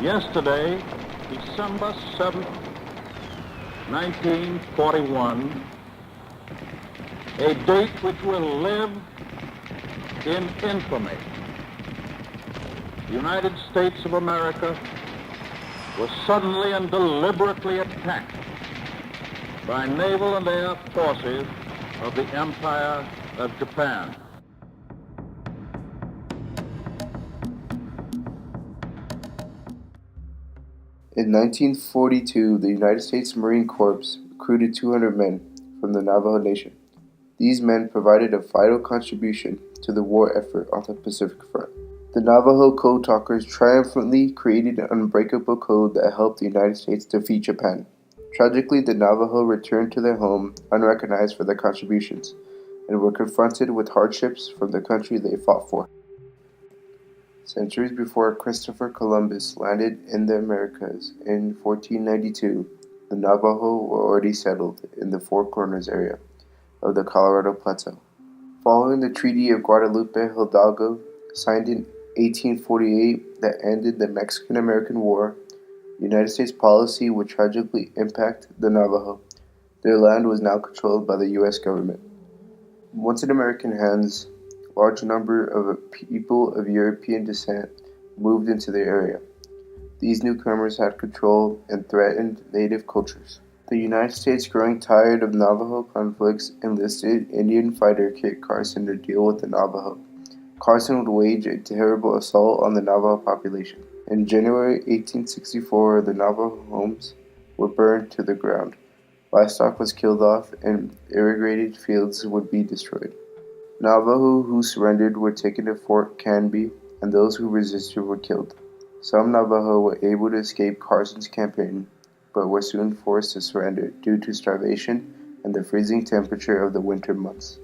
Yesterday, December 7th, 1941, a date which will live in infamy. The United States of America was suddenly and deliberately attacked by naval and air forces of the Empire of Japan. In 1942, the United States Marine Corps recruited 200 men from the Navajo Nation. These men provided a vital contribution to the war effort on the Pacific Front. The Navajo Code Talkers triumphantly created an unbreakable code that helped the United States defeat Japan. Tragically, the Navajo returned to their home unrecognized for their contributions and were confronted with hardships from the country they fought for. Centuries before Christopher Columbus landed in the Americas in 1492, the Navajo were already settled in the Four Corners area of the Colorado Plateau. Following the Treaty of Guadalupe Hidalgo, signed in 1848 that ended the Mexican-American War, the United States policy would tragically impact the Navajo. Their land was now controlled by the U.S. government. Once in American hands, a large number of people of European descent moved into the area. These newcomers had control and threatened native cultures. The United States, growing tired of Navajo conflicts, enlisted Indian fighter Kit Carson to deal with the Navajo. Carson would wage a terrible assault on the Navajo population. In January 1864, the Navajo homes were burned to the ground. Livestock was killed off, and irrigated fields would be destroyed. Navajo who surrendered were taken to Fort Canby, and those who resisted were killed. Some Navajo were able to escape Carson's campaign, but were soon forced to surrender due to starvation and the freezing temperature of the winter months.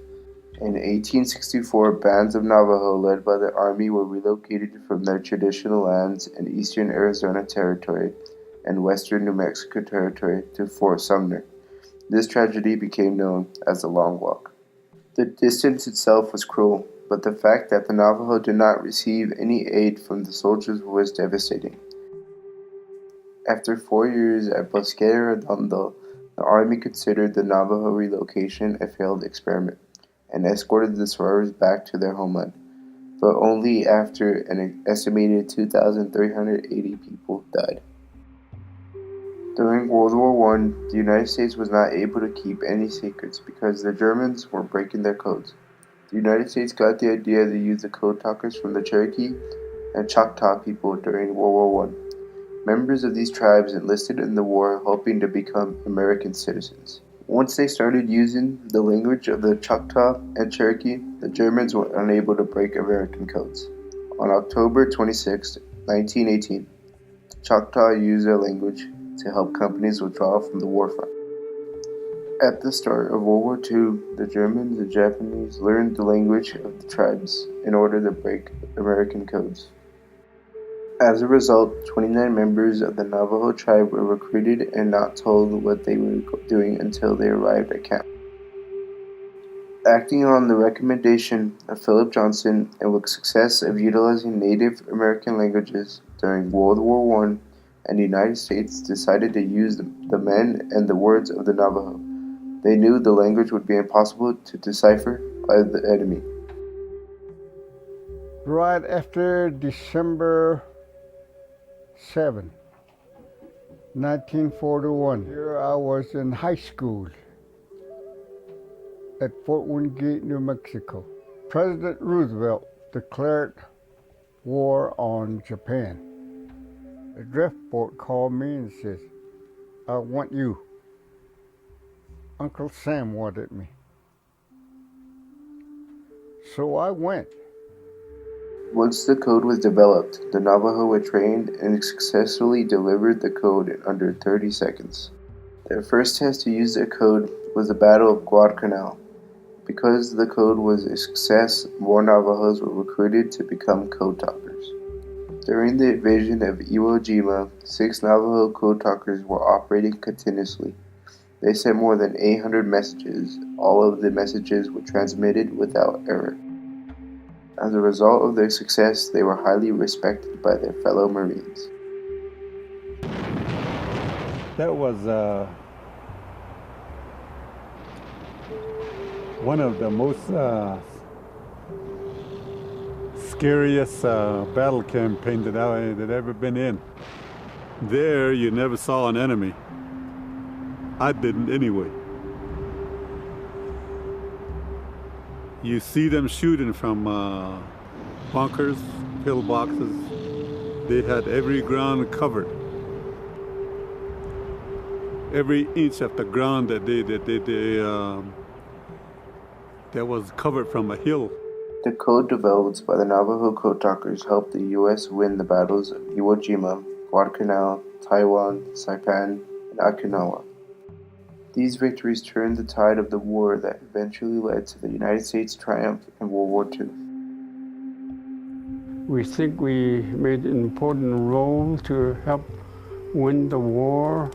In 1864, bands of Navajo led by the Army were relocated from their traditional lands in eastern Arizona Territory and western New Mexico Territory to Fort Sumner. This tragedy became known as the Long Walk. The distance itself was cruel, but the fact that the Navajo did not receive any aid from the soldiers was devastating. After 4 years at Bosque Redondo, the Army considered the Navajo relocation a failed experiment and escorted the survivors back to their homeland, but only after an estimated 2,380 people died. During World War I, the United States was not able to keep any secrets because the Germans were breaking their codes. The United States got the idea to use the code talkers from the Cherokee and Choctaw people during World War I. Members of these tribes enlisted in the war hoping to become American citizens. Once they started using the language of the Choctaw and Cherokee, the Germans were unable to break American codes. On October 26, 1918, the Choctaw used their language to help companies withdraw from the war front. At the start of World War II, the Germans and Japanese learned the language of the tribes in order to break American codes. As a result, 29 members of the Navajo tribe were recruited and not told what they were doing until they arrived at camp. Acting on the recommendation of Philip Johnson and with success of utilizing Native American languages during World War I, and the United States decided to use the men and the words of the Navajo. They knew the language would be impossible to decipher by the enemy. Right after December 7, 1941, here I was in high school at Fort Wingate, New Mexico. President Roosevelt declared war on Japan. The driftboat called me and says, "I want you." Uncle Sam wanted me. So I went. Once the code was developed, the Navajo were trained and successfully delivered the code in under 30 seconds. Their first test to use the code was the Battle of Guadalcanal. Because the code was a success, more Navajos were recruited to become code talkers. During the invasion of Iwo Jima, 6 Navajo code talkers were operating continuously. They sent more than 800 messages. All of the messages were transmitted without error. As a result of their success, they were highly respected by their fellow Marines. That was one of the most scariest battle campaign that I'd ever been in. There, you never saw an enemy. I didn't anyway. You see them shooting from bunkers, pillboxes. They had every ground covered. Every inch of the ground that that was covered from a hill. The code developed by the Navajo code talkers helped the U.S. win the battles of Iwo Jima, Guadalcanal, Taiwan, Saipan, and Okinawa. These victories turned the tide of the war that eventually led to the United States' triumph in World War II. We think we made an important role to help win the war.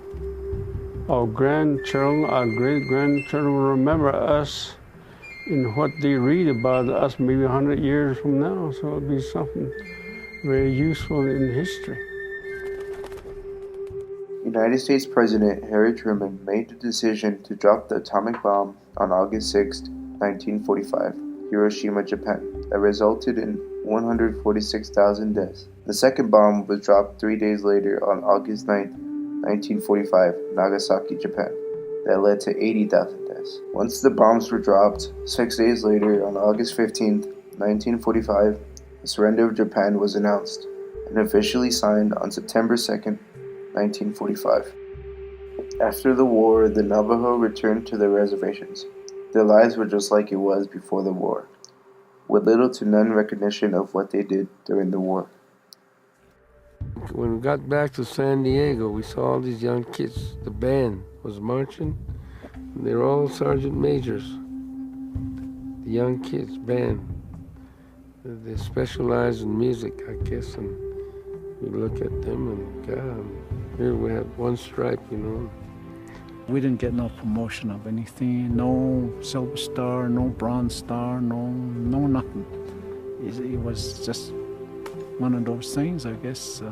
Our grandchildren, our great-grandchildren will remember us in what they read about us maybe 100 years from now, so it'll be something very useful in history. United States President Harry Truman made the decision to drop the atomic bomb on August 6, 1945, Hiroshima, Japan, that resulted in 146,000 deaths. The second bomb was dropped 3 days later on August 9, 1945, Nagasaki, Japan, that led to 80,000 deaths. Once the bombs were dropped, 6 days later on August 15, 1945, the surrender of Japan was announced and officially signed on September 2, 1945. After the war, the Navajo returned to their reservations. Their lives were just like it was before the war, with little to none recognition of what they did during the war. When we got back to San Diego, we saw all these young kids. The band was marching. They were all sergeant majors. The young kids, band. They specialize in music, I guess, and you look at them and, God, here we had one stripe, you know. We didn't get no promotion of anything, no silver star, no bronze star, no nothing. It was just one of those things, I guess.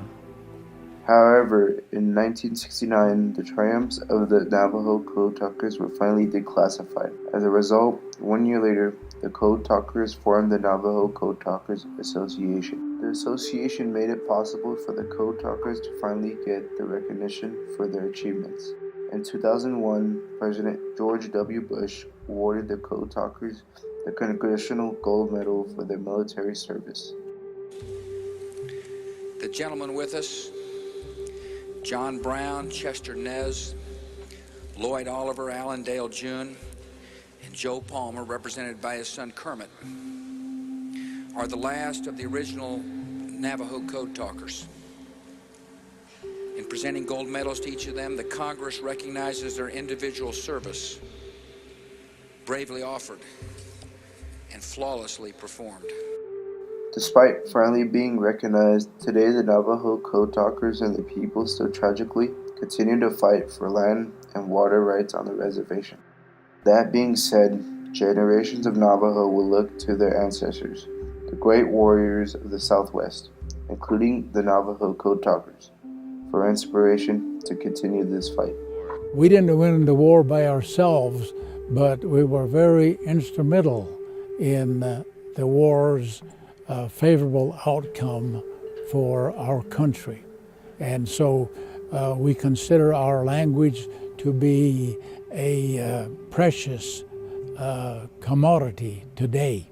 However, in 1969, the triumphs of the Navajo Code Talkers were finally declassified. As a result, 1 year later, the Code Talkers formed the Navajo Code Talkers Association. The association made it possible for the Code Talkers to finally get the recognition for their achievements. In 2001, President George W. Bush awarded the Code Talkers the Congressional Gold Medal for their military service. The gentlemen with us, John Brown, Chester Nez, Lloyd Oliver, Alan Dale June, and Joe Palmer, represented by his son Kermit, are the last of the original Navajo Code Talkers. In presenting gold medals to each of them, the Congress recognizes their individual service, bravely offered and flawlessly performed. Despite finally being recognized, today the Navajo Code Talkers and the people still tragically continue to fight for land and water rights on the reservation. That being said, generations of Navajo will look to their ancestors, the great warriors of the Southwest, including the Navajo Code Talkers, for inspiration to continue this fight. We didn't win the war by ourselves, but we were very instrumental in the war's favorable outcome for our country. And so we consider our language to be a precious commodity today.